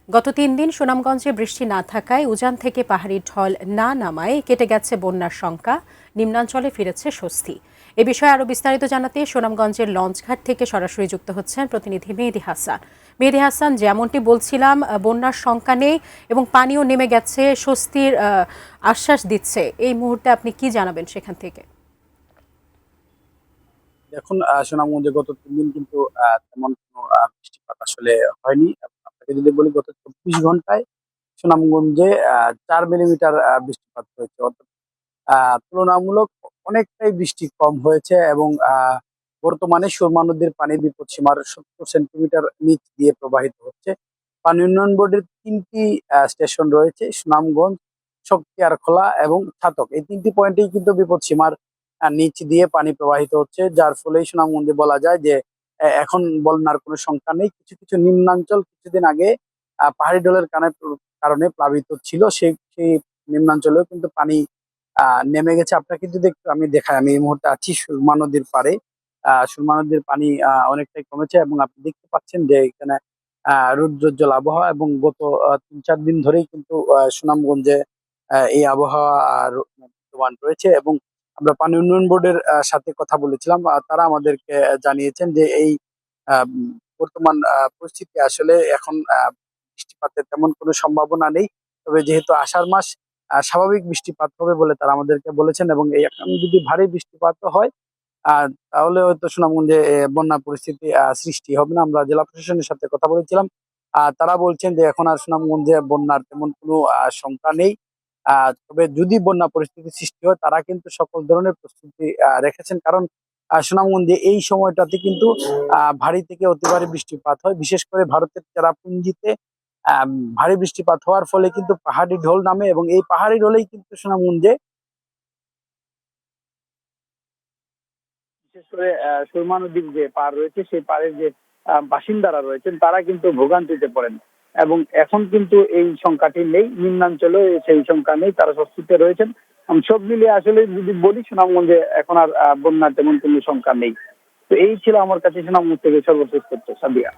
গত ৩ দিন সুনামগঞ্জে বৃষ্টি না থাকায় উজান থেকে পাহাড়ি ঢল না নামায় কেটে গেছে বন্যার শঙ্কা, নিম্নাঞ্চলে ফিরেছে স্বস্তি। এ বিষয়ে আরও বিস্তারিত জানাতে সুনামগঞ্জের লঞ্চঘাট থেকে সরাসরি যুক্ত হচ্ছেন প্রতিনিধি মেহেদী হাসান। মেহেদী হাসান, যেমনটি বলছিলাম, বন্যার শঙ্কা নেই এবং পানিও নেমে গেছে, স্বস্তির আশ্বাস দিচ্ছে। এই মুহূর্তে আপনি কি জানাবেন সেখান থেকে? এখন সুনামগঞ্জে গত ৩ দিন কিন্তু তেমন কোনো বৃষ্টিপাত আসলে হয়নি। আপনাকে যদি বলি, গত ২৪ ঘন্টায় সুনামগঞ্জে ৪ মিলিমিটার বৃষ্টিপাত হয়েছে। অর্থাৎ তুলনামূলক অনেকটাই বৃষ্টি কম হয়েছে এবং বর্তমানে সুরমা নদীর পানি বিপদসীমার ৭০ সেন্টিমিটার নিচ দিয়ে প্রবাহিত হচ্ছে। পানি উন্নয়ন বোর্ডের ৩টি স্টেশন রয়েছে: সুনামগঞ্জ, শক্তিয়ারখোলা এবং ছাতক। এই ৩টি পয়েন্টেই কিন্তু বিপদসীমার নিচ দিয়ে পানি প্রবাহিত হচ্ছে, যার ফলে সুনামগঞ্জে বলা যায় যে এখন বন্যার কোনো সংখ্যা নেই। কিছু কিছু নিম্নাঞ্চল কিছুদিন আগে পাহাড়ি ঢলের কারণে প্লাবিত ছিল, সেই নিম্নাঞ্চলেও কিন্তু পানি নেমে গেছে। আপনাকে যদি একটু আমি দেখাই, আমি এই মুহূর্তে আছি সুরমা নদীর পাড়ে। সুরমা নদীর পানি অনেকটাই কমেছে এবং আপনি দেখতে পাচ্ছেন যে এখানে রৌদ্রোজ্জ্বল আবহাওয়া, এবং গত ৩-৪ দিন ধরেই কিন্তু সুনামগঞ্জে এই আবহাওয়া বিদ্যমান রয়েছে। এবং আমরা পানি উন্নয়ন বোর্ডের সাথে কথা বলেছিলাম। তারা আমাদেরকে জানিয়েছেন যে এই বর্তমান পরিস্থিতি আসলে এখন বৃষ্টিপাতের তেমন কোনো সম্ভাবনা নেই। তবে যেহেতু আষাঢ় মাস, স্বাভাবিক বৃষ্টিপাত হবে বলে তারা আমাদেরকে বলেছেন, এবং এই এখন যদি ভারী বৃষ্টিপাতও হয় তাহলে হয়তো সুনামগঞ্জে বন্যা পরিস্থিতি সৃষ্টি হবে না। আমরা জেলা প্রশাসনের সাথে কথা বলেছিলাম। তারা বলছেন যে এখন আর সুনামগঞ্জে বন্যার তেমন কোনো শঙ্কা নেই। তবে যদি বন্যা পরিস্থিতি সৃষ্টি হয়, তারা কিন্তু সকল ধরনের প্রস্তুতি রেখেছেন। কারণ সুনামগঞ্জে এই সময়টাতে কিন্তু ভারী থেকে অতি ভারী বৃষ্টিপাত হয়। বিশেষ করে ভারতের চেরাপুঞ্জিতে ভারী বৃষ্টিপাত হওয়ার ফলে কিন্তু পাহাড়ি ঢল নামে, এবং এই পাহাড়ি ঢলেই কিন্তু সুনামগঞ্জে বিশেষ করে সুরমা নদীর যে পার রয়েছে, সেই পাড়ের যে বাসিন্দারা রয়েছেন, তারা কিন্তু ভোগান্তিতে পড়েন। এবং এখন কিন্তু এই সংখ্যাটি নেই, নিম্নাঞ্চলে সেই সংখ্যা নেই, তারা স্বস্তিতে রয়েছেন। সব মিলিয়ে আসলে যদি বলি, সুনামগঞ্জে এখন আর বন্যার তেমন কোনো সংখ্যা নেই। তো এই ছিল আমার কাছে সুনামগঞ্জ থেকে সর্বশেষ তথ্য। সাদিয়া।